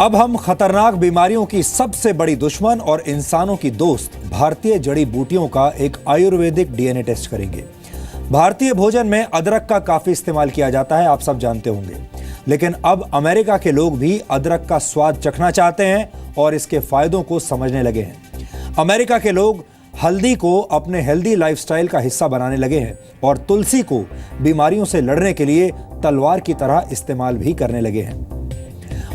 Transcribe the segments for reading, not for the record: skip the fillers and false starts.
अब हम खतरनाक बीमारियों की सबसे बड़ी दुश्मन और इंसानों की दोस्त भारतीय जड़ी बूटियों का एक आयुर्वेदिक डीएनए टेस्ट करेंगे। भारतीय भोजन में अदरक का काफी इस्तेमाल किया जाता है, आप सब जानते होंगे। लेकिन अब अमेरिका के लोग भी अदरक का स्वाद चखना चाहते हैं और इसके फायदों को समझने लगे हैं। अमेरिका के लोग हल्दी को अपने हेल्दी लाइफस्टाइल का हिस्सा बनाने लगे हैं और तुलसी को बीमारियों से लड़ने के लिए तलवार की तरह इस्तेमाल भी करने लगे हैं।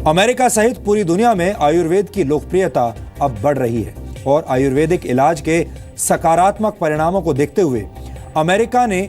अमेरिका सहित पूरी दुनिया में आयुर्वेद की लोकप्रियता अब बढ़ रही है और आयुर्वेदिक इलाज के सकारात्मक परिणामों को देखते हुए अमेरिका ने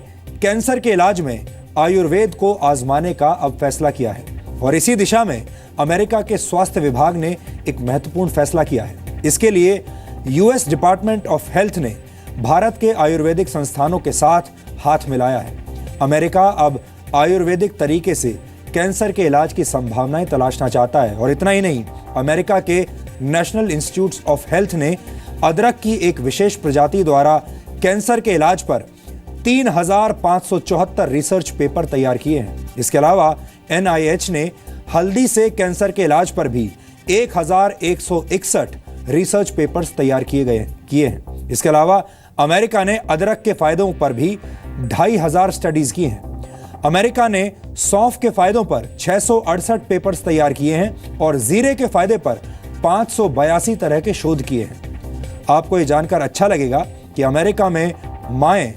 कैंसर के इलाज में आयुर्वेद को आजमाने का अब फैसला किया है। और इसी दिशा में अमेरिका के स्वास्थ्य विभाग ने एक महत्वपूर्ण फैसला किया है। इसके लिए यूएस डिपार्टमेंट ऑफ हेल्थ ने भारत के आयुर्वेदिक संस्थानों के साथ हाथ मिलाया है। अमेरिका अब आयुर्वेदिक तरीके से कैंसर के इलाज की संभावनाएं तलाशना चाहता है। और इतना ही नहीं, अमेरिका के नेशनल इंस्टीट्यूट ऑफ हेल्थ ने अदरक की एक विशेष प्रजाति द्वारा कैंसर के इलाज पर 3,574 रिसर्च पेपर तैयार किए हैं। इसके अलावा NIH ने हल्दी से कैंसर के इलाज पर भी 1,161 रिसर्च पेपर्स तैयार किए हैं। इसके अलावा अमेरिका ने अदरक के फायदों पर भी 2,500 स्टडीज की हैं। अमेरिका ने सौंफ के फायदों पर 668 पेपर्स तैयार किए हैं और जीरे के फायदे पर 582 तरह के शोध किए हैं। आपको ये जानकर अच्छा लगेगा कि अमेरिका में माएं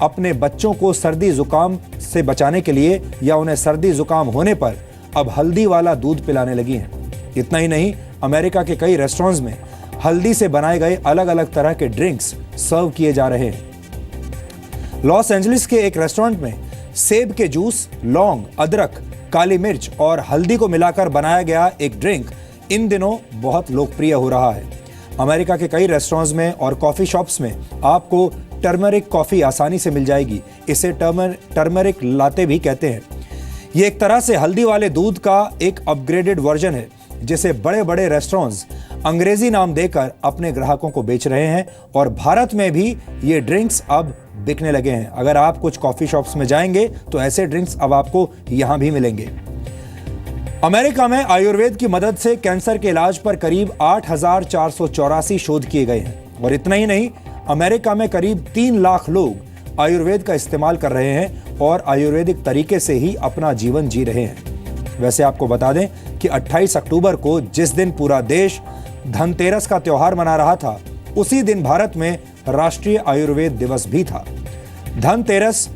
अपने बच्चों को सर्दी जुकाम से बचाने के लिए या उन्हें सर्दी जुकाम होने पर अब हल्दी वाला दूध पिलाने लगी हैं। इतना ही नहीं, अमेरिका के कई रेस्टोरेंट्स में हल्दी से बनाए गए अलग अलग तरह के ड्रिंक्स सर्व किए जा रहे हैं। लॉस एंजलिस के एक रेस्टोरेंट में सेब के जूस, लौंग, अदरक, काली मिर्च और हल्दी को मिलाकर बनाया गया एक ड्रिंक इन दिनों बहुत लोकप्रिय हो रहा है। अमेरिका के कई रेस्टोरेंट्स में और कॉफी शॉप्स में आपको टर्मरिक कॉफी आसानी से मिल जाएगी। इसे टर्मरिक लाते भी कहते हैं। ये एक तरह से हल्दी वाले दूध का एक अपग्रेडेड वर्जन है जिसे बड़े बड़े रेस्टोरेंट्स अंग्रेजी नाम देकर अपने ग्राहकों को बेच रहे हैं। और भारत में भी ये ड्रिंक्स अब बिकने लगे हैं। अगर आप कुछ कॉफी शॉप्स में जाएंगे तो ऐसे ड्रिंक्स अब आपको यहां भी मिलेंगे। अमेरिका में आयुर्वेद की मदद से कैंसर के इलाज पर करीब 8,484 शोध किए गए हैं। और इतना ही नहीं, अमेरिका में करीब 3 लाख लोग आयुर्वेद का इस्तेमाल कर रहे हैं और आयुर्वेदिक तरीके से ही अपना जीवन जी रहे हैं। वैसे आपको बता दें कि 28 अक्टूबर को जिस दिन पूरा देश धनतेरस का त्योहार मना रहा था, उसी दिन भारत में राष्ट्रीय आयुर्वेद दिवस भी था। धनतेरस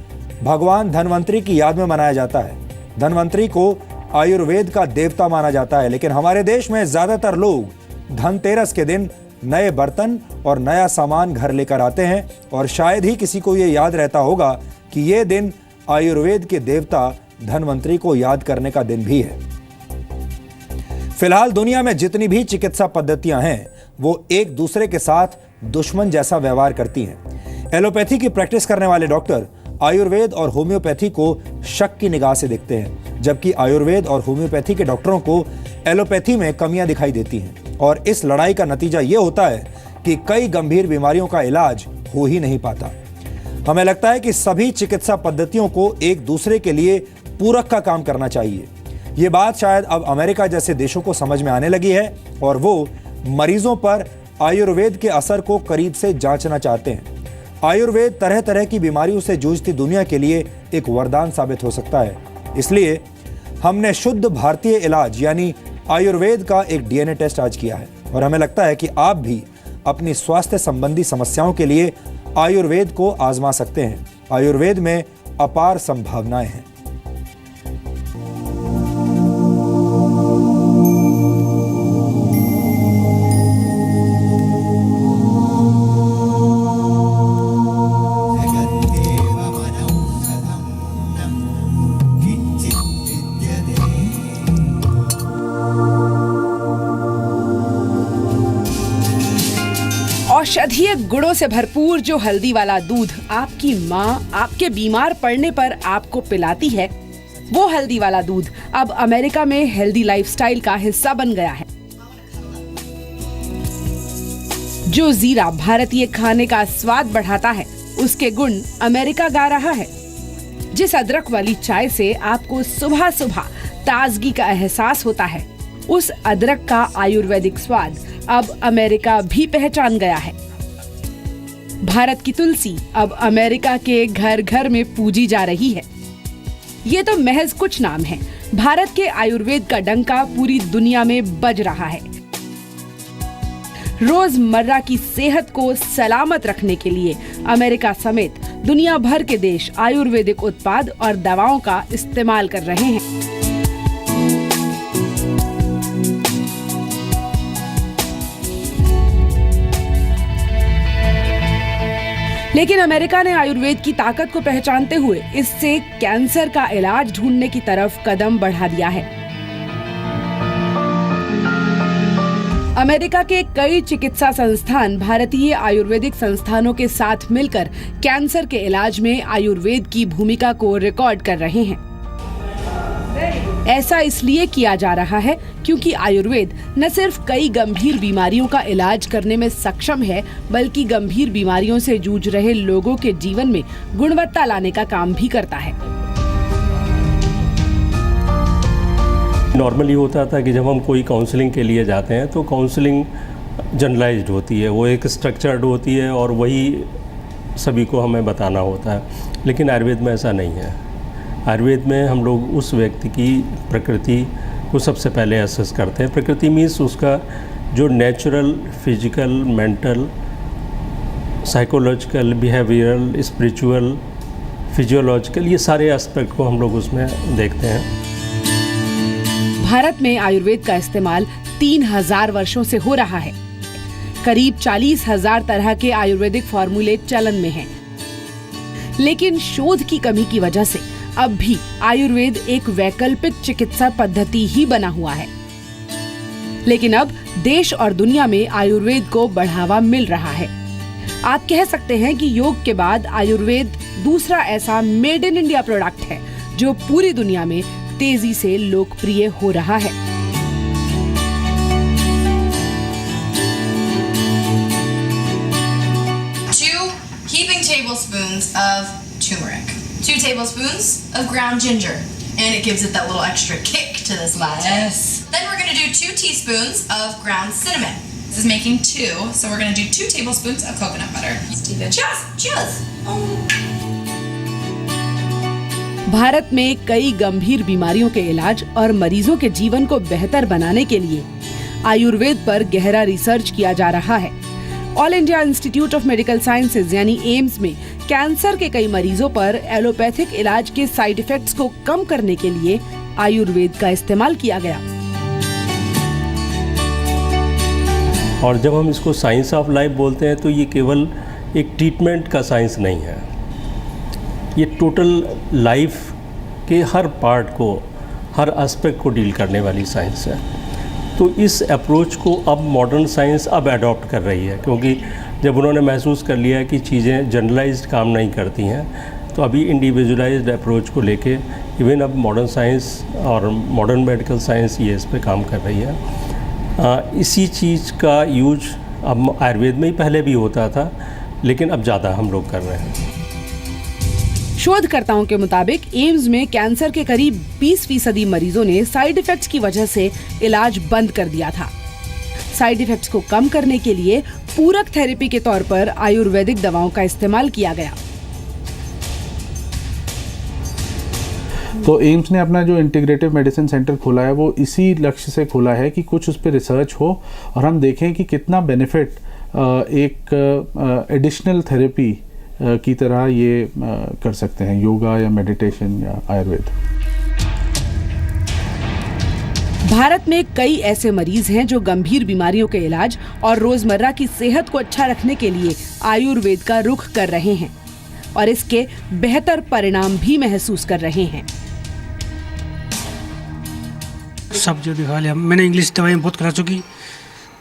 भगवान धनवंतरी की याद में मनाया जाता है। धनवंतरी को आयुर्वेद का देवता माना जाता है। लेकिन हमारे देश में ज्यादातर लोग धनतेरस के दिन नए बर्तन और नया सामान घर लेकर आते हैं और शायद ही किसी को ये याद रहता होगा कि ये दिन आयुर्वेद के देवता धनवंतरी को याद करने का दिन भी है। फिलहाल दुनिया में जितनी भी चिकित्सा पद्धतियां हैं वो एक दूसरे के साथ दुश्मन जैसा व्यवहार करती हैं। एलोपैथी की प्रैक्टिस करने वाले डॉक्टर आयुर्वेद और होम्योपैथी को शक की निगाह से देखते हैं, जबकि आयुर्वेद और होम्योपैथी के डॉक्टरों को एलोपैथी में कमियां दिखाई देती हैं। और इस लड़ाई का नतीजा ये होता है कि कई गंभीर बीमारियों का इलाज हो ही नहीं पाता। हमें लगता है कि सभी चिकित्सा पद्धतियों को एक दूसरे के लिए पूरक का काम करना चाहिए। ये बात शायद अब अमेरिका जैसे देशों को समझ में आने लगी है और वो मरीजों पर आयुर्वेद के असर को करीब से जांचना चाहते हैं। आयुर्वेद तरह तरह की बीमारियों से जूझती दुनिया के लिए एक वरदान साबित हो सकता है। इसलिए हमने शुद्ध भारतीय इलाज यानी आयुर्वेद का एक डीएनए टेस्ट आज किया है और हमें लगता है कि आप भी अपनी स्वास्थ्य संबंधी समस्याओं के लिए आयुर्वेद को आजमा सकते हैं। आयुर्वेद में अपार संभावनाएं हैं। औषधीय गुणों से भरपूर जो हल्दी वाला दूध आपकी माँ आपके बीमार पड़ने पर आपको पिलाती है, वो हल्दी वाला दूध अब अमेरिका में हेल्दी लाइफस्टाइल का हिस्सा बन गया है। जो जीरा भारतीय खाने का स्वाद बढ़ाता है, उसके गुण अमेरिका गा रहा है। जिस अदरक वाली चाय से आपको सुबह सुबह ताजगी का एहसास होता है, उस अदरक का आयुर्वेदिक स्वाद अब अमेरिका भी पहचान गया है। भारत की तुलसी अब अमेरिका के घर घर में पूजी जा रही है। ये तो महज कुछ नाम है। भारत के आयुर्वेद का डंका पूरी दुनिया में बज रहा है। रोजमर्रा की सेहत को सलामत रखने के लिए अमेरिका समेत दुनिया भर के देश आयुर्वेदिक उत्पाद और दवाओं का इस्तेमाल कर रहे हैं। लेकिन अमेरिका ने आयुर्वेद की ताकत को पहचानते हुए इससे कैंसर का इलाज ढूंढने की तरफ कदम बढ़ा दिया है। अमेरिका के कई चिकित्सा संस्थान भारतीय आयुर्वेदिक संस्थानों के साथ मिलकर कैंसर के इलाज में आयुर्वेद की भूमिका को रिकॉर्ड कर रहे हैं। ऐसा इसलिए किया जा रहा है क्योंकि आयुर्वेद न सिर्फ कई गंभीर बीमारियों का इलाज करने में सक्षम है, बल्कि गंभीर बीमारियों से जूझ रहे लोगों के जीवन में गुणवत्ता लाने का काम भी करता है। नॉर्मली होता था कि जब हम कोई काउंसलिंग के लिए जाते हैं तो काउंसलिंग जनरलाइज्ड होती है, वो एक स्ट्रक्चर्ड होती है और वही सभी को हमें बताना होता है। लेकिन आयुर्वेद में ऐसा नहीं है। आयुर्वेद में हम लोग उस व्यक्ति की प्रकृति को सबसे पहले असेस करते हैं। प्रकृति मीन्स उसका जो natural, physical, mental, psychological, behavioural, spiritual, physiological, ये सारे एस्पेक्ट को हम लोग उसमें देखते हैं। भारत में आयुर्वेद का इस्तेमाल 3000 वर्षों से हो रहा है। करीब 40,000 तरह के आयुर्वेदिक फॉर्मूले चलन में हैं। लेकिन शोध की कमी की वजह से अब भी आयुर्वेद एक वैकल्पिक चिकित्सा पद्धति ही बना हुआ है। लेकिन अब देश और दुनिया में आयुर्वेद को बढ़ावा मिल रहा है। आप कह सकते हैं कि योग के बाद आयुर्वेद दूसरा ऐसा मेड इन इंडिया प्रोडक्ट है जो पूरी दुनिया में तेजी से लोकप्रिय हो रहा है। 2 heaping tablespoons of turmeric, 2 tablespoons of ground ginger, and it gives it that little extra kick to this latte. Yes. Then we're going to do 2 teaspoons of ground cinnamon. This is making 2, so we're going to do 2 tablespoons of coconut butter. Cheers! Cheers! Bharat में कई गंभीर बीमारियों के इलाज और मरीजों के जीवन को बेहतर बनाने के लिए आयुर्वेद पर गहरा रिसर्च किया जा रहा है। All India institute of medical sciences यानी एम्स में कैंसर के कई मरीजों पर एलोपैथिक इलाज के साइड इफेक्ट्स को कम करने के लिए आयुर्वेद का इस्तेमाल किया गया। और जब हम इसको साइंस ऑफ लाइफ बोलते हैं तो ये केवल एक ट्रीटमेंट का साइंस नहीं है, ये टोटल लाइफ के हर पार्ट को, हर एस्पेक्ट को डील करने वाली साइंस है। तो इस अप्रोच को अब मॉडर्न साइंस अब अडॉप्ट कर रही है, क्योंकि जब उन्होंने महसूस कर लिया है कि चीज़ें जनरलाइज्ड काम नहीं करती हैं, तो अभी इंडिविजुअलाइज्ड अप्रोच को लेके इवन अब मॉडर्न साइंस और मॉडर्न मेडिकल साइंस ये इस पे काम कर रही है। इसी चीज़ का यूज अब आयुर्वेद में ही पहले भी होता था, लेकिन अब ज़्यादा हम लोग कर रहे हैं। शोधकर्ताओं के मुताबिक एम्स में कैंसर के करीब 20% मरीजों ने साइड इफेक्ट्स की वजह से इलाज बंद कर दिया था। साइड इफेक्ट्स को कम करने के लिए पूरक थेरेपी के तौर पर आयुर्वेदिक दवाओं का इस्तेमाल किया गया। तो एम्स ने अपना जो इंटीग्रेटिव मेडिसिन सेंटर खोला है वो इसी लक्ष्य से खोला है कि कुछ उस पर रिसर्च हो और हम देखें कि कितना बेनिफिट एक एडिशनल थेरेपी की तरह ये कर सकते हैं, योगा या मेडिटेशन या आयुर्वेद। भारत में कई ऐसे मरीज हैं जो गंभीर बीमारियों के इलाज और रोजमर्रा की सेहत को अच्छा रखने के लिए आयुर्वेद का रुख कर रहे हैं और इसके बेहतर परिणाम भी महसूस कर रहे हैं। सब जो दिखा लिया, मैंने इंग्लिश दवाई बहुत करा चुकी,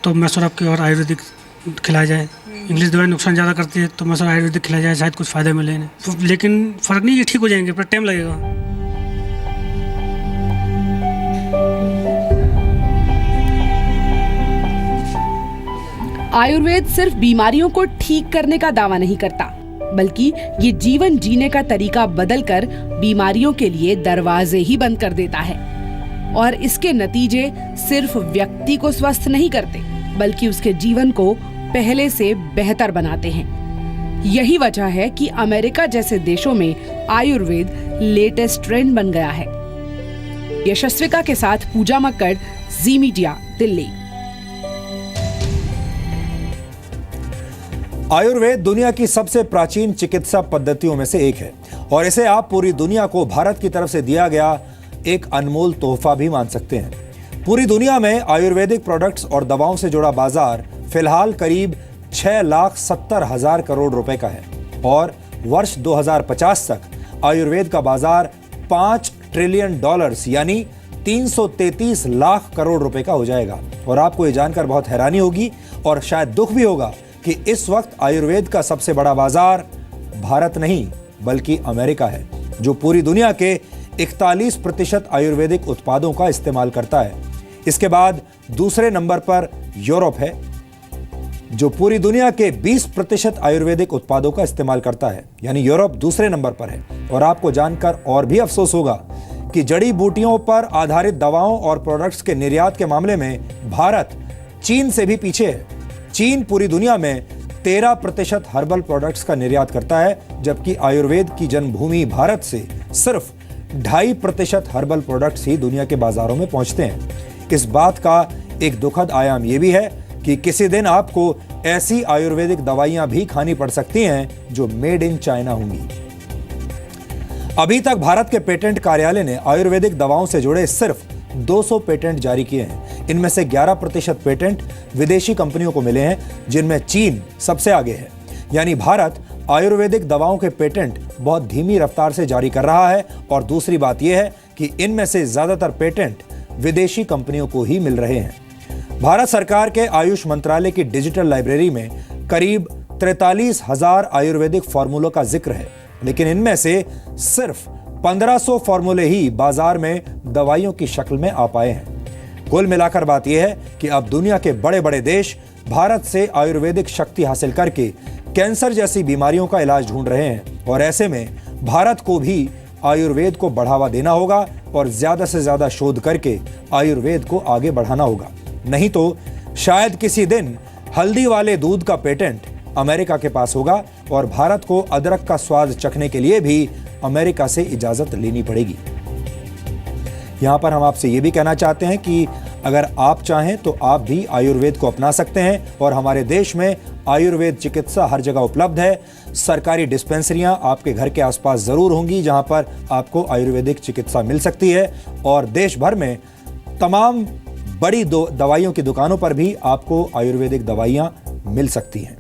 तो मैं सोचा आपकी और आयुर्वेदिक खिलाया जाए। इंग्लिश दवाई नुकसान ज़्यादा करती है, तो मैं सोचा आयुर्वेदिक खिलाया जाए, शायद कुछ फ़ायदा मिले इन्हें। तो लेकिन फ़र्क नहीं, ये ठीक हो जाएंगे, पर टाइम लगेगा। आयुर्वेद सिर्फ बीमारियों को ठीक करने का दावा नहीं करता, बल्कि ये जीवन जीने का तरीका बदलकर बीमारियों के लिए दरवाजे ही बंद कर देता है। और इसके नतीजे सिर्फ व्यक्ति को स्वस्थ नहीं करते बल्कि उसके जीवन को पहले से बेहतर बनाते हैं। यही वजह है कि अमेरिका जैसे देशों में आयुर्वेद लेटेस्ट ट्रेंड बन गया है। यशस्विका के साथ पूजा मक्कड़, जी मीडिया, दिल्ली। आयुर्वेद दुनिया की सबसे प्राचीन चिकित्सा पद्धतियों में से एक है और इसे आप पूरी दुनिया को भारत की तरफ से दिया गया एक अनमोल तोहफा भी मान सकते हैं। पूरी दुनिया में आयुर्वेदिक प्रोडक्ट्स और दवाओं से जुड़ा बाजार फिलहाल करीब 6,70,000 करोड़ रुपए का है और वर्ष 2050 तक आयुर्वेद का बाजार $5 ट्रिलियन यानी 333 लाख करोड़ रुपए का हो जाएगा। और आपको ये जानकर बहुत हैरानी होगी और शायद दुख भी होगा कि इस वक्त आयुर्वेद का सबसे बड़ा बाजार भारत नहीं बल्कि अमेरिका है, जो पूरी दुनिया के 41% आयुर्वेदिक उत्पादों का इस्तेमाल करता है। इसके बाद दूसरे नंबर पर यूरोप है, जो पूरी दुनिया के 20% आयुर्वेदिक उत्पादों का इस्तेमाल करता है, यानी यूरोप दूसरे नंबर पर है। और आपको जानकर और भी अफसोस होगा कि जड़ी बूटियों पर आधारित दवाओं और प्रोडक्ट्स के निर्यात के मामले में भारत चीन से भी पीछे है। चीन पूरी दुनिया में 13% हर्बल प्रोडक्ट्स का निर्यात करता है, जबकि आयुर्वेद की जन्मभूमि भारत से सिर्फ 2.5% हर्बल प्रोडक्ट्स ही दुनिया के बाजारों में पहुंचते हैं। इस बात का एक दुखद आयाम यह भी है कि किसी दिन आपको ऐसी आयुर्वेदिक दवाइयां भी खानी पड़ सकती हैं जो मेड इन चाइना होंगी। अभी तक भारत के पेटेंट कार्यालय ने आयुर्वेदिक दवाओं से जुड़े सिर्फ 200 पेटेंट जारी किए हैं। इनमें से 11% पेटेंट विदेशी कंपनियों को मिले हैं, जिनमें चीन सबसे आगे है। यानी भारत आयुर्वेदिक दवाओं के पेटेंट बहुत धीमी रफ्तार से जारी कर रहा है। और दूसरी बात यह है कि इनमें से ज्यादातर पेटेंट विदेशी कंपनियों को ही मिल रहे हैं। भारत सरकार के आयुष मंत्रालय की डिजिटल लाइब्रेरी में करीब 43,000 आयुर्वेदिक फॉर्मूलों का जिक्र है, लेकिन इनमें से सिर्फ 1500 फॉर्मूले ही बाजार में दवाइयों की शक्ल में आ पाए हैं। कुल मिलाकर बात यह है कि अब दुनिया के बड़े बड़े देश भारत से आयुर्वेदिक शक्ति हासिल करके कैंसर जैसी बीमारियों का इलाज ढूंढ रहे हैं। और ऐसे में भारत को भी आयुर्वेद को बढ़ावा देना होगा और ज्यादा से ज्यादा शोध करके आयुर्वेद को आगे बढ़ाना होगा। नहीं तो शायद किसी दिन हल्दी वाले दूध का पेटेंट अमेरिका के पास होगा और भारत को अदरक का स्वाद चखने के लिए भी अमेरिका से इजाजत लेनी पड़ेगी। यहां पर हम आपसे ये भी कहना चाहते हैं कि अगर आप चाहें तो आप भी आयुर्वेद को अपना सकते हैं और हमारे देश में आयुर्वेद चिकित्सा हर जगह उपलब्ध है। सरकारी डिस्पेंसरियां आपके घर के आसपास जरूर होंगी जहां पर आपको आयुर्वेदिक चिकित्सा मिल सकती है। और देश भर में तमाम बड़ी दवाइयों की दुकानों पर भी आपको आयुर्वेदिक दवाइयां मिल सकती हैं।